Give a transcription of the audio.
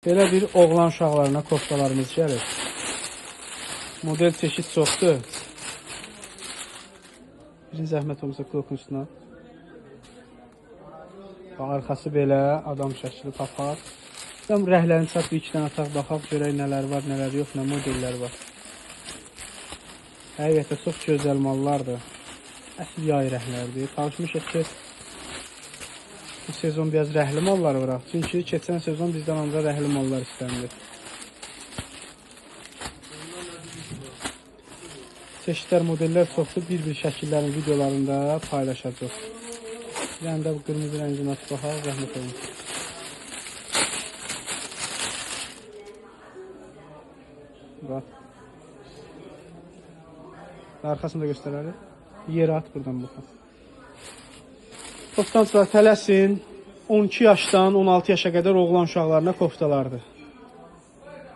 Belə bir oğlan uşaqlarına koftalarımız gəlir. Model çeşid çoxdur. Birinci zəhmət olmasa klokun üstünə. Arxası belə adam şəkli tapar. Tam rəhlərini çat bir iki dənə ataq baxaq, görək nələr var, nələr yox, nə modellər var. Həqiqətən çox gözəl mallardır. Əsl yay rəhlərdir. Çalışmışıq ki, bu sezon biraz rəhli mallar var. Çünki keçən sezon bizdən ancaq rəhli mallar istənilir. Çeşidlər, modellər çoxdur. Bir-bir şəkillərin videolarında paylaşacaq. Yəni də bu qırmızı rənginə baxaq, zəhmət olun. Bax. Arxasını da göstərərik. Yerə at buradan baxın. Koftançılar tələsin. 12 yaşdan 16 yaşa qədər oğlan uşaqlarına koftalardır.